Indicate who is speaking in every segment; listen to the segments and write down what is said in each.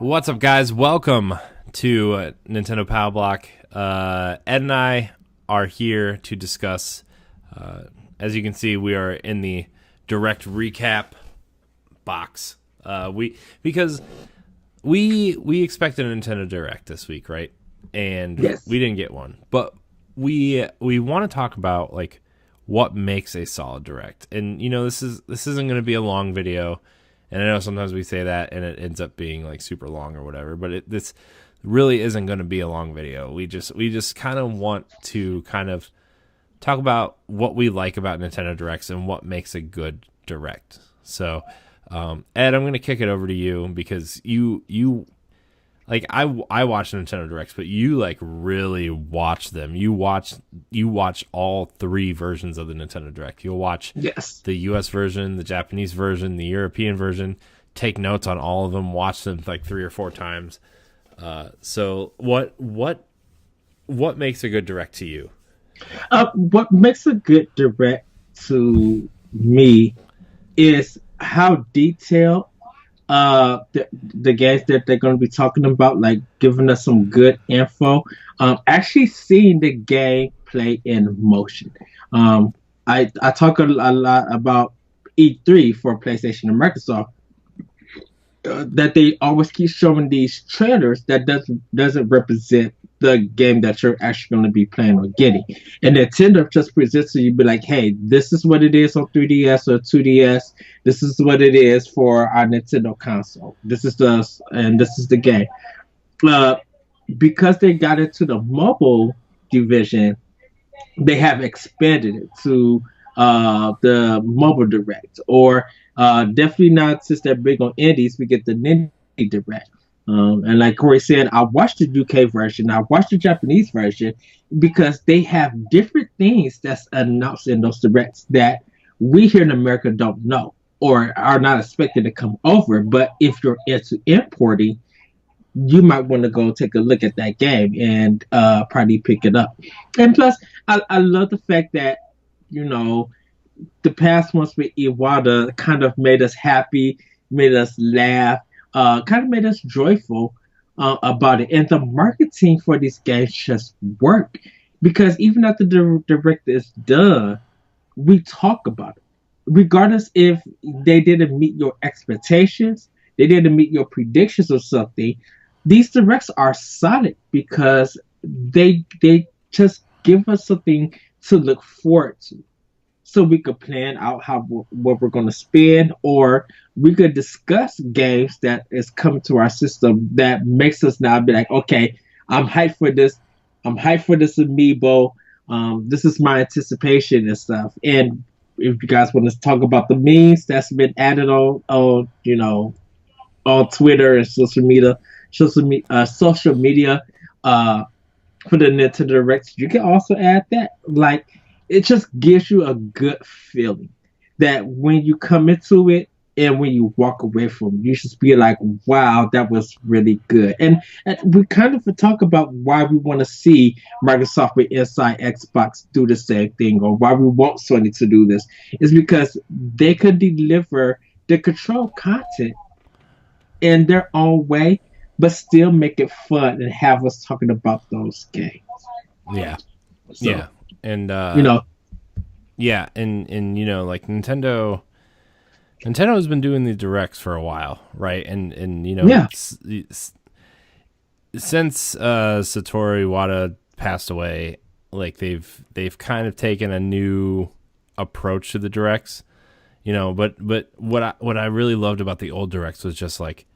Speaker 1: What's up, guys? Welcome to Nintendo Power Block. Ed and I are here to discuss. As you can see, we are in the direct recap box. Because we expected a Nintendo Direct this week, right? And
Speaker 2: Yes.
Speaker 1: we didn't get one, but we want to talk about like what makes a solid Direct. And this isn't going to be a long video. And I know sometimes we say that and it ends up being like super long or whatever, but this really isn't going to be a long video. We just kind of want to kind of talk about what we like about Nintendo Directs and what makes a good Direct. So, Ed, I'm going to kick it over to you because you like I watch Nintendo Directs, but you like really watch them. You watch all three versions of the Nintendo Direct. You'll watch
Speaker 2: Yes.
Speaker 1: the US version, the Japanese version, the European version, take notes on all of them, watch them like 3 or 4 times. So what makes a good Direct to you?
Speaker 2: What makes a good direct to me is how detailed the games that they're going to be talking about, like giving us some good info. Actually seeing the game play in motion. I talk a lot about E3 for PlayStation and Microsoft. That they always keep showing these trailers that doesn't represent the game that you're actually going to be playing or getting. And Nintendo just presents to you, be like, hey, this is what it is on 3DS or 2DS. This is what it is for our Nintendo console. This is the game. Uh, because they got into the mobile division, they have expanded it to the mobile direct, or definitely not, since they're big on indies, we get the Nintendo direct. And like Corey said, I watched the UK version, I watched the Japanese version, because they have different things that's announced in those directs that we here in America don't know or are not expected to come over. But if you're into importing, you might want to go take a look at that game and probably pick it up. And plus, I love the fact that, you know, the past ones with Iwata kind of made us happy, made us laugh, kind of made us joyful about it. And the marketing for these games just work, because even after the direct is done, we talk about it. Regardless if they didn't meet your expectations, they didn't meet your predictions or something, these directs are solid because they just give us something to look forward to, so we could plan out how what we're going to spend, or we could discuss games that is coming to our system that makes us now be like, okay, I'm hyped for this. I'm hyped for this amiibo. This is my anticipation and stuff. And if you guys want to talk about the memes that's been added on Twitter and social media for the Nintendo Direct, you can also add that. Like, it just gives you a good feeling that when you come into it and when you walk away from it, you should be like, wow, that was really good. And we kind of talk about why we want to see Microsoft with Inside Xbox do the same thing, or why we want Sony to do this, is because they could deliver the control content in their own way, but still make it fun and have us talking about those games.
Speaker 1: Yeah.
Speaker 2: So,
Speaker 1: Yeah. And
Speaker 2: you know,
Speaker 1: yeah, and like Nintendo has been doing the directs for a while, right? And
Speaker 2: yeah,
Speaker 1: since Satoru Iwata passed away, like they've kind of taken a new approach to the directs, but what I really loved about the old directs was just like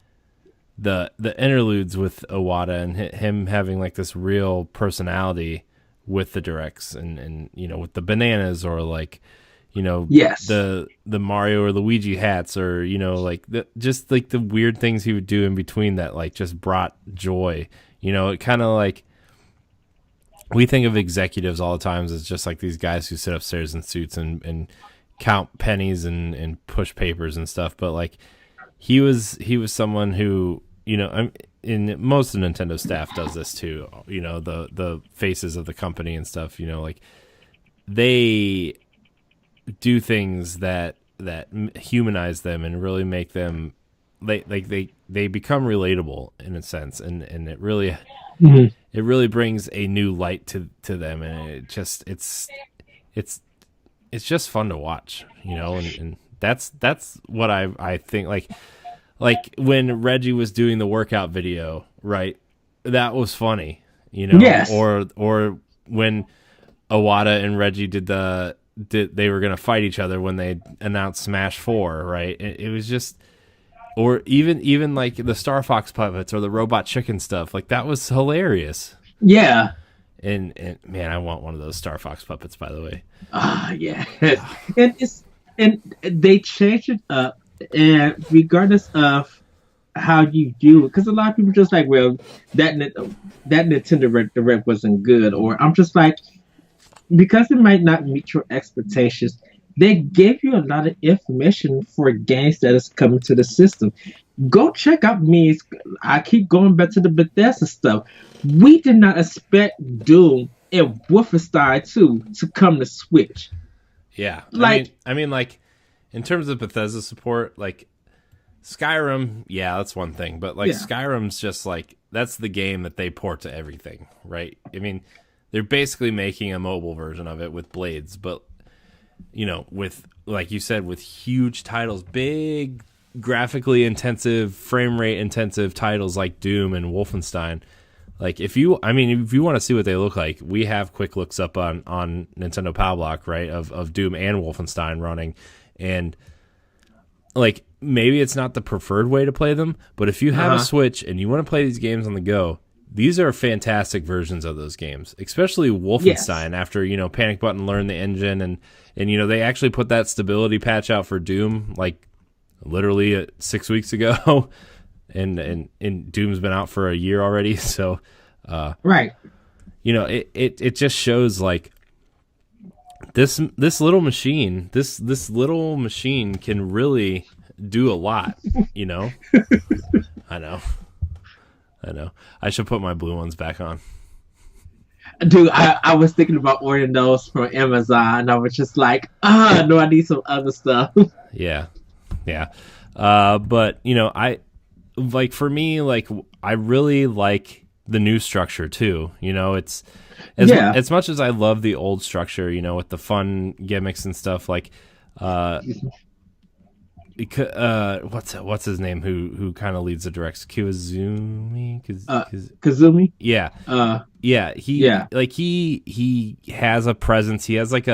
Speaker 1: the interludes with Iwata and him having like this real personality with the directs, and with the bananas, or like
Speaker 2: yes,
Speaker 1: the Mario or Luigi hats, or like just like the weird things he would do in between that like just brought joy. It kind of like, we think of executives all the times as just like these guys who sit upstairs in suits and count pennies and push papers and stuff, but like he was someone who, in most of Nintendo staff does this too. The faces of the company and stuff. Like they do things that humanize them and really make them they become relatable in a sense, and it really
Speaker 2: Mhm.
Speaker 1: it really brings a new light to them, and it's just fun to watch, and that's what I think, like when Reggie was doing the workout video, right? That was funny,
Speaker 2: Yes.
Speaker 1: or when Iwata and Reggie they were going to fight each other when they announced Smash 4, right? It was just, or even like the Star Fox puppets or the Robot Chicken stuff, like that was hilarious.
Speaker 2: Yeah.
Speaker 1: And man, I want one of those Star Fox puppets, by the way.
Speaker 2: Yeah. And they changed it up, and regardless of how you do it, because a lot of people just like, well, that Nintendo Direct wasn't good, or I'm just like, because it might not meet your expectations, they gave you a lot of information for games that is coming to the system. Go check out me. I keep going back to the Bethesda stuff. We did not expect Doom and Wolfenstein 2 to come to Switch.
Speaker 1: Yeah.
Speaker 2: Like,
Speaker 1: I mean, like, in terms of Bethesda support, like, Skyrim, yeah, that's one thing. But, like,
Speaker 2: Yeah.
Speaker 1: Skyrim's just, like, that's the game that they port to everything, right? I mean, they're basically making a mobile version of it with blades. But, with, like you said, with huge titles, big, graphically intensive, frame rate intensive titles like Doom and Wolfenstein. Like, if you want to see what they look like, we have quick looks up on Nintendo Power Block, right, of Doom and Wolfenstein running. And, like, maybe it's not the preferred way to play them, but if you have a Switch and you want to play these games on the go, these are fantastic versions of those games, especially Wolfenstein. Yes. After, Panic Button learned the engine, and they actually put that stability patch out for Doom, like, literally 6 weeks ago. And Doom's been out for a year already, so
Speaker 2: right.
Speaker 1: It just shows like this little machine can really do a lot. I know. I should put my blue ones back on.
Speaker 2: Dude, I was thinking about ordering those from Amazon, and I was just like, no, I need some other stuff.
Speaker 1: Yeah. But like, for me, like, I really like the new structure too. It's as much as I love the old structure, with the fun gimmicks and stuff, like what's his name who kind of leads the directs,
Speaker 2: Kazumi.
Speaker 1: He has a presence. He has like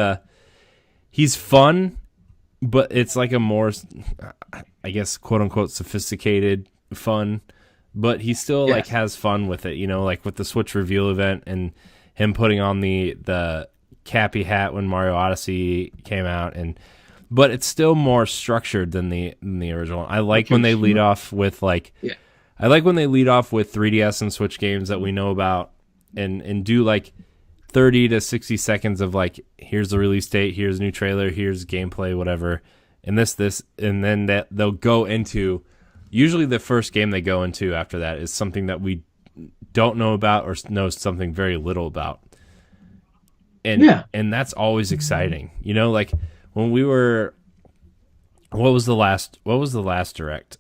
Speaker 1: he's fun, but it's like a more, I guess, quote unquote, sophisticated fun, but he still like has fun with it, like with the Switch reveal event and him putting on the Cappy hat when Mario Odyssey came out, but it's still more structured than the original. I like when they lead off with I like when they lead off with 3DS and Switch games that we know about, and do like 30 to 60 seconds of like, here's the release date, here's a new trailer, here's gameplay, whatever, and this, and then that they'll go into. Usually the first game they go into after that is something that we don't know about or know something very little about. And that's always exciting. Like when we were, what was the last direct?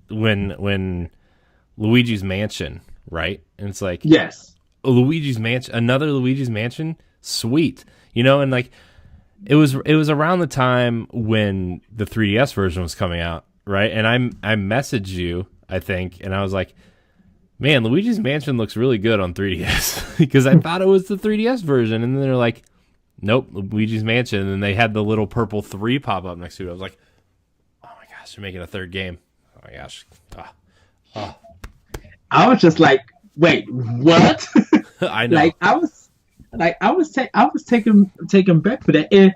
Speaker 1: When Luigi's Mansion, right? And it's like,
Speaker 2: yes,
Speaker 1: Luigi's Mansion, another Luigi's Mansion, sweet. And like it was around the time when the 3DS version was coming out. Right, and I messaged you, I think, and I was like, man, Luigi's Mansion looks really good on 3DS, because I thought it was the 3DS version, and then they're like, nope, Luigi's Mansion, and then they had the little purple 3 pop up next to it. I was like, oh my gosh, they're making a third game. Oh my gosh.
Speaker 2: I was just like, wait, what?
Speaker 1: I know.
Speaker 2: I was taken back for that, and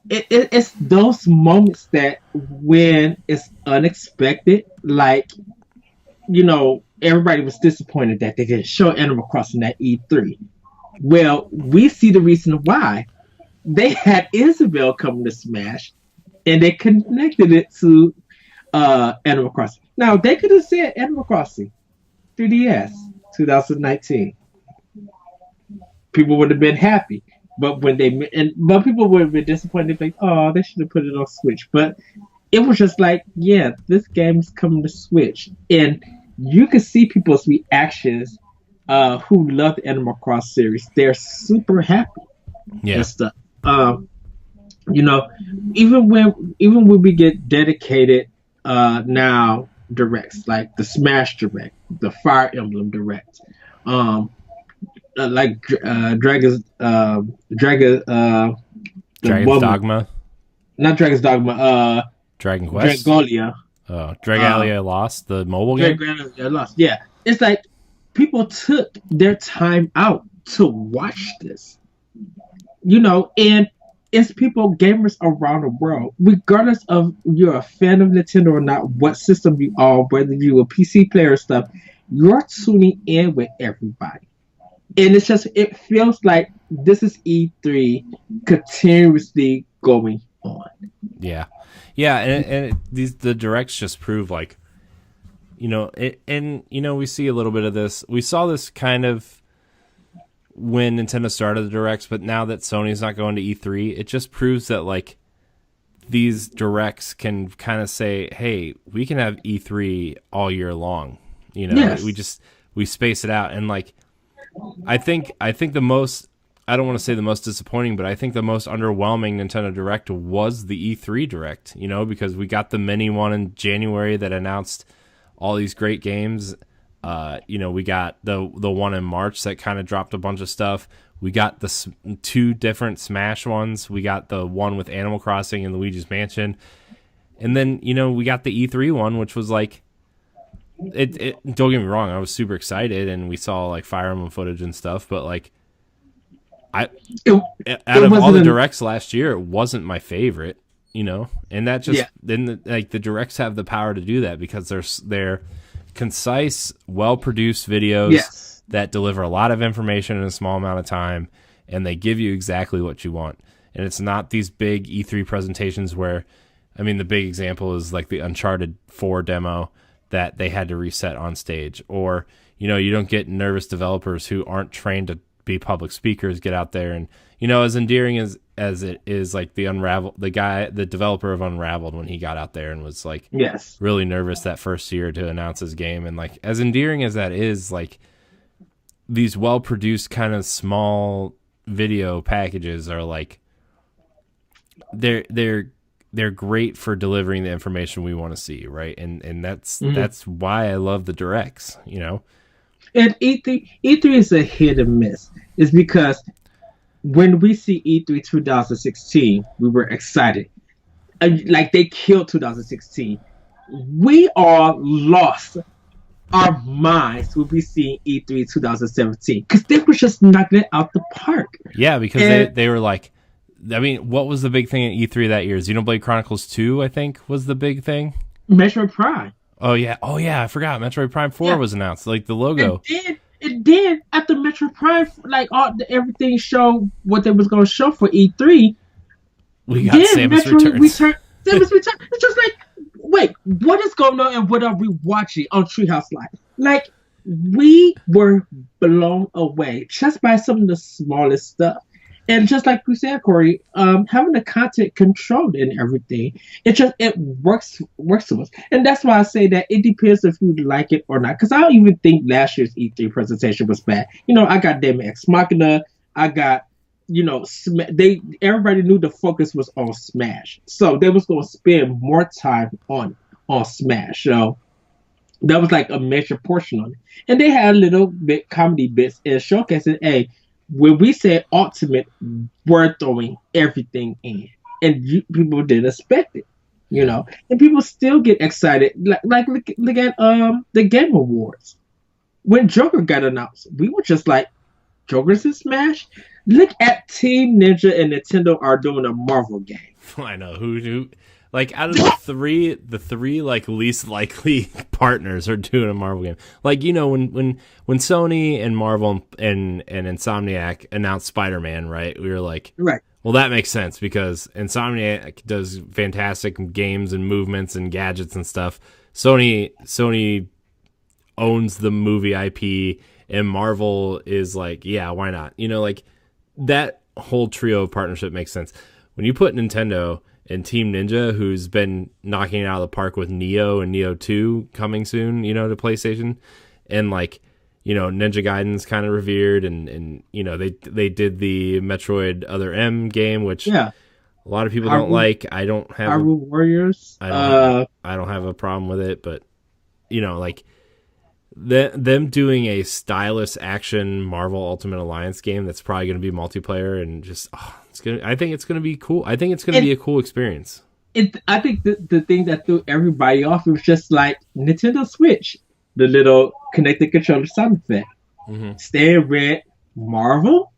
Speaker 2: it's those moments that when it's unexpected, like, everybody was disappointed that they didn't show Animal Crossing at E3. Well, we see the reason why. They had Isabelle coming to Smash, and they connected it to Animal Crossing. Now, they could have said Animal Crossing 3DS 2019. People would have been happy. But people would have been disappointed, like, oh, they should have put it on Switch. But it was just like, yeah, this game's coming to Switch, and you can see people's reactions. Who love the Animal Cross series? They're super happy and
Speaker 1: Yeah.
Speaker 2: stuff. Um, you know, even when we get dedicated now directs like the Smash Direct, the Fire Emblem Direct, um, like Dragon the
Speaker 1: Dragon's
Speaker 2: woman,
Speaker 1: Dogma,
Speaker 2: not Dragon's Dogma,
Speaker 1: Dragon Quest,
Speaker 2: Dragolia, uh,
Speaker 1: Dragalia Lost, the mobile game.
Speaker 2: Dragolia Lost. Yeah, it's like people took their time out to watch this, and it's people, gamers around the world, regardless of you're a fan of Nintendo or not, what system you are, whether you're a PC player or stuff, you're tuning in with everybody. And it feels like this is E3 continuously going on.
Speaker 1: Yeah, yeah, these the directs just prove like we see a little bit of this. We saw this kind of when Nintendo started the directs, but now that Sony's not going to E3, it just proves that like these directs can kind of say, hey, we can have E3 all year long.
Speaker 2: Yes.
Speaker 1: We space it out, and like I think the most, I don't want to say the most disappointing, but I think the most underwhelming Nintendo Direct was the E3 Direct, because we got the mini one in January that announced all these great games. We got the one in March that kind of dropped a bunch of stuff. We got the two different Smash ones. We got the one with Animal Crossing and Luigi's Mansion. And then, we got the E3 one, which was like, it don't get me wrong, I was super excited, and we saw like Fire Emblem footage and stuff, but like
Speaker 2: It,
Speaker 1: out of all the
Speaker 2: wasn't
Speaker 1: directs last year, it wasn't my favorite, and that just
Speaker 2: Yeah.
Speaker 1: then the directs have the power to do that because they're concise, well produced videos
Speaker 2: Yes.
Speaker 1: that deliver a lot of information in a small amount of time, and they give you exactly what you want. And it's not these big E3 presentations where, I mean, the big example is like the Uncharted 4 demo that they had to reset on stage, or you don't get nervous developers who aren't trained to be public speakers get out there, and as endearing as it is, like the developer of Unraveled, when he got out there and was like
Speaker 2: Yes.
Speaker 1: really nervous that first year to announce his game, and like as endearing as that is, like these well produced kind of small video packages are like they're great for delivering the information we want to see, right? And that's why I love the directs,
Speaker 2: And E3 is a hit and miss. It's because when we see E3 2016, we were excited. Like they killed 2016. We all lost our minds when we see E3 2017 because they were just knocking it out the park.
Speaker 1: Yeah, because
Speaker 2: And
Speaker 1: they were like, I mean, what was the big thing at E3 that year? Xenoblade Chronicles 2, I think, was the big thing.
Speaker 2: Metroid Prime.
Speaker 1: Oh yeah, I forgot. Metroid Prime 4
Speaker 2: Yeah.
Speaker 1: was announced, like the logo.
Speaker 2: And then after Metroid Prime, like everything showed what they was gonna show for E3.
Speaker 1: We got
Speaker 2: Then
Speaker 1: Samus
Speaker 2: Metroid
Speaker 1: Returns.
Speaker 2: Samus Return. It's just like, wait, what is going on and what are we watching on Treehouse Live? Like, we were blown away just by some of the smallest stuff. And just like you said, Corey, having the content controlled and everything, it works to us. And that's why I say that it depends if you like it or not. Because I don't even think last year's E3 presentation was bad. I got Daemon X Machina. I got everybody knew the focus was on Smash, so they was going to spend more time on Smash. So that was like a major portion on it, and they had a little bit comedy bits and showcasing. Hey, when we said Ultimate, we're throwing everything in, and people didn't expect it. And people still get excited. Like look at the Game Awards when Joker got announced. We were just like, Joker's in Smash. Look at Team Ninja and Nintendo are doing a Marvel game.
Speaker 1: I know who like out of the three like least likely partners are doing a Marvel game. Like when Sony and Marvel and Insomniac announced Spider-Man, right? We were like,
Speaker 2: Right.
Speaker 1: well, that makes sense because Insomniac does fantastic games and movements and gadgets and stuff. Sony owns the movie IP, and Marvel is like, yeah, why not? Like that whole trio of partnership makes sense. When you put Nintendo and Team Ninja, who's been knocking it out of the park with Neo and Neo 2 coming soon, to PlayStation. And like, Ninja Gaiden's kind of revered, and they did the Metroid Other M game, which a lot of people don't like. I don't have
Speaker 2: Hyrule Warriors.
Speaker 1: I don't have a problem with it, but like them doing a stylus action Marvel Ultimate Alliance game that's probably going to be multiplayer and just I think it's going to be cool. I think it's going to be a cool experience.
Speaker 2: I think the thing that threw everybody off was just like Nintendo Switch, the little connected controller sound effect.
Speaker 1: Mm-hmm.
Speaker 2: Stay in red, Marvel.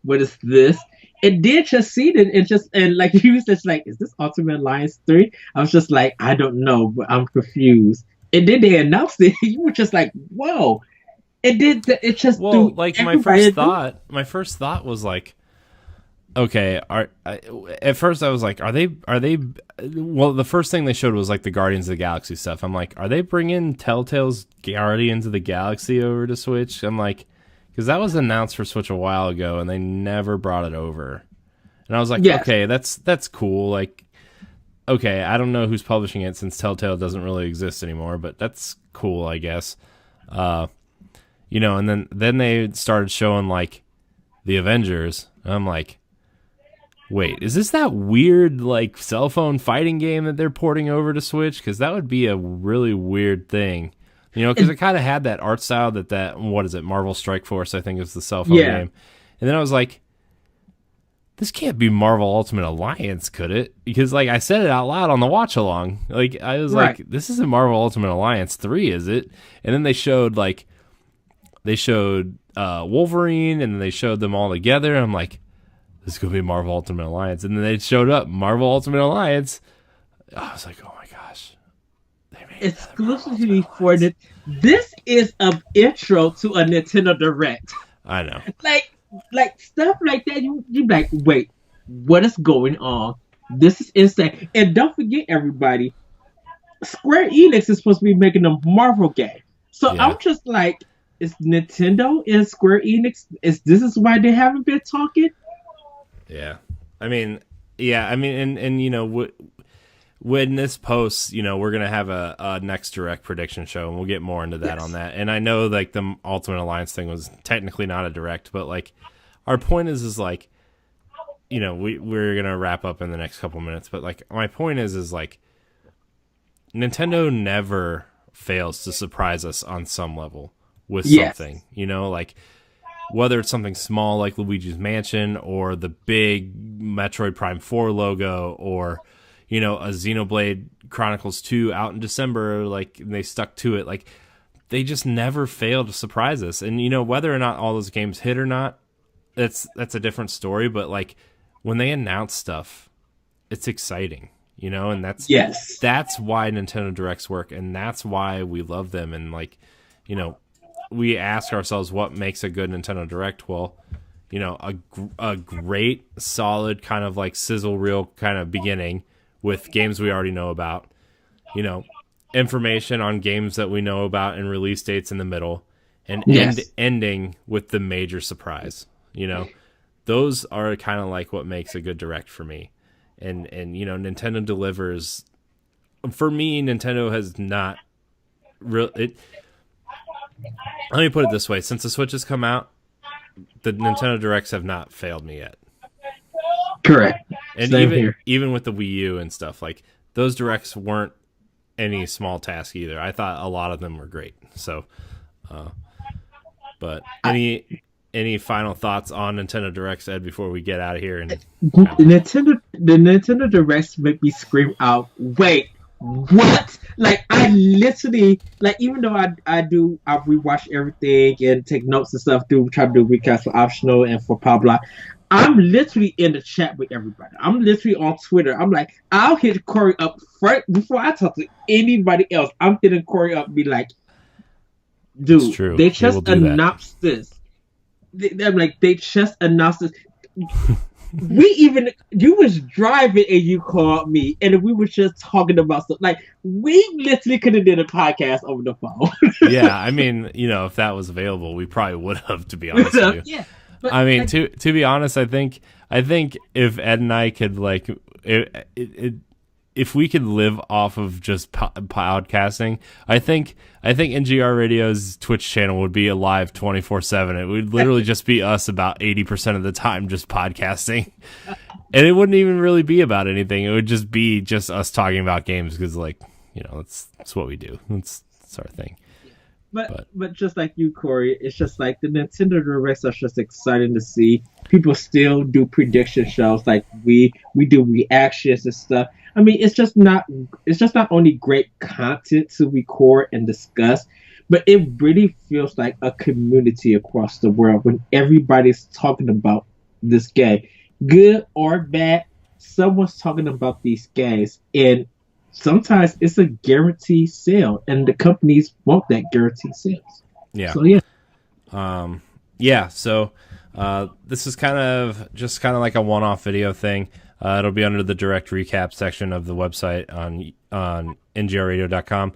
Speaker 2: What is this? It did just see it, and like he was just like, "Is this Ultimate Alliance 3?" I was just like, "I don't know, but I'm confused." And then they announced it. You were just like, "Whoa!" It did. It just
Speaker 1: like my first thought was like, okay. At first I was like, are they? Well, the first thing they showed was like the Guardians of the Galaxy stuff. I'm like, are they bringing Telltale's Guardians of the Galaxy over to Switch? I'm like, because that was announced for Switch a while ago, and they never brought it over. And I was like, okay, that's cool. Like, okay, I don't know who's publishing it since Telltale doesn't really exist anymore, but that's cool, I guess. And then they started showing like the Avengers, and I'm like, wait, is this that weird like cell phone fighting game that they're porting over to Switch? Because that would be a really weird thing, because it kind of had that art style that what is it, Marvel Strike Force, I think is the cell phone game. And then I was like, this can't be Marvel Ultimate Alliance, could it? Because like I said it out loud on the watch along, like I was like, this isn't Marvel Ultimate Alliance 3, is it? And then they showed Wolverine, and then they showed them all together, and I'm like, this is going to be Marvel Ultimate Alliance. And then they showed up, Marvel Ultimate Alliance. I was like, oh my gosh.
Speaker 2: Exclusively for it. This is an intro to a Nintendo Direct.
Speaker 1: I know.
Speaker 2: Like stuff like that, you like, wait, what is going on? This is insane. And don't forget, everybody, Square Enix is supposed to be making a Marvel game. So I'm just like, is Nintendo and Square Enix, this is why they haven't been talking?
Speaker 1: Yeah. And when this posts, we're going to have a next Direct prediction show, and we'll get more into that on that. And I know like the Ultimate Alliance thing was technically not a Direct, but like our point is like, we're going to wrap up in the next couple minutes, but like my point is like Nintendo never fails to surprise us on some level with something, like whether it's something small like Luigi's Mansion or the big Metroid Prime 4 logo, or a Xenoblade Chronicles 2 out in December, like, and they stuck to it. Like, they just never fail to surprise us. And, whether or not all those games hit or not, that's a different story. But, like, when they announce stuff, it's exciting, and that's why Nintendo Directs work, and that's why we love them. And, like, we ask ourselves what makes a good Nintendo Direct. Well, a great, solid kind of like sizzle reel kind of beginning with games we already know about, information on games that we know about and release dates in the middle, and ending with the major surprise. Those are kind of like what makes a good Direct for me. And Nintendo delivers. For me, Nintendo has not really... Let me put it this way. Since the Switch has come out, the Nintendo Directs have not failed me yet.
Speaker 2: Correct.
Speaker 1: And even with the Wii U and stuff, like, those Directs weren't any small task either. I thought a lot of them were great. So, but any final thoughts on Nintendo Directs, Ed, before we get out of here? And
Speaker 2: the Nintendo Directs make me scream out, wait, what? Like, I literally, like, even though I rewatch everything and take notes and stuff, try to do recaps for Optional and for Pablo, I'm literally in the chat with everybody. I'm literally on Twitter. I'm like, I'll hit Corey up first before I talk to anybody else. I'm hitting Corey up and be like, dude, they just announced this. They just announced this. You was driving and you called me, and we were just talking about stuff. Like, we literally could have did a podcast over the phone.
Speaker 1: Yeah, I mean, if that was available, we probably would have, to be honest with you.
Speaker 2: Yeah.
Speaker 1: But, I mean, to be honest, I think if Ed and I could, like, if we could live off of just podcasting, I think NGR Radio's Twitch channel would be alive 24/7. It would literally just be us about 80% of the time just podcasting, and it wouldn't even really be about anything. It would just be just us talking about games because, like, you know, that's what we do. That's our thing.
Speaker 2: But just like you, Corey, it's just like the Nintendo Directs are just exciting to see. People still do prediction shows, like we do reactions and stuff. I mean, it's just not only great content to record and discuss, but it really feels like a community across the world when everybody's talking about this game, good or bad. Someone's talking about these games, and sometimes it's a guaranteed sale, and the companies want that guaranteed sales.
Speaker 1: Yeah.
Speaker 2: So yeah.
Speaker 1: So this is kind of like a one-off video thing. It'll be under the direct recap section of the website on ngrradio.com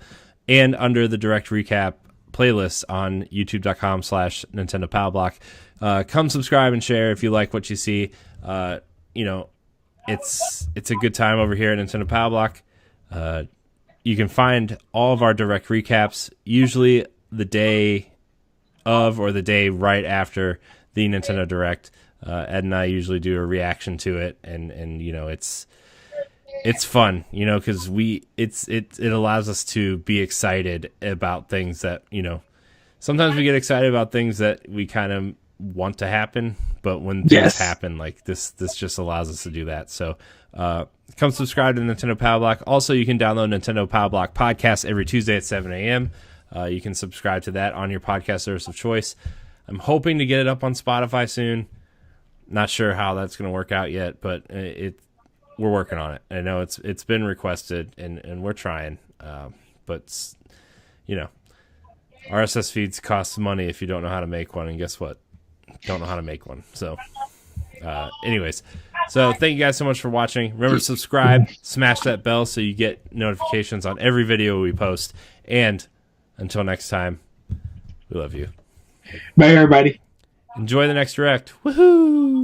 Speaker 1: and under the direct recap playlist on youtube.com/Nintendo Powerblock. Come subscribe and share if you like what you see. You know, it's a good time over here at Nintendo Powerblock. You can find all of our direct recaps usually the day of or the day right after the Nintendo Direct. Ed and I usually do a reaction to it, and you know, it's fun, you know, because it allows us to be excited about things that, you know, sometimes we get excited about things that we kind of want to happen, but when things happen, like this just allows us to do that. So come subscribe to Nintendo Powerblock. Also, you can download Nintendo Powerblock podcast every Tuesday at 7 a.m. You can subscribe to that on your podcast service of choice. I'm hoping to get it up on Spotify soon. Not sure how that's going to work out yet, but we're working on it. I know it's been requested, and we're trying. But you know, RSS feeds cost money if you don't know how to make one, and guess what? Don't know how to make one. So, anyways, so thank you guys so much for watching. Remember to subscribe, smash that bell so you get notifications on every video we post. And until next time, we love you.
Speaker 2: Bye, everybody.
Speaker 1: Enjoy the next direct. Woohoo!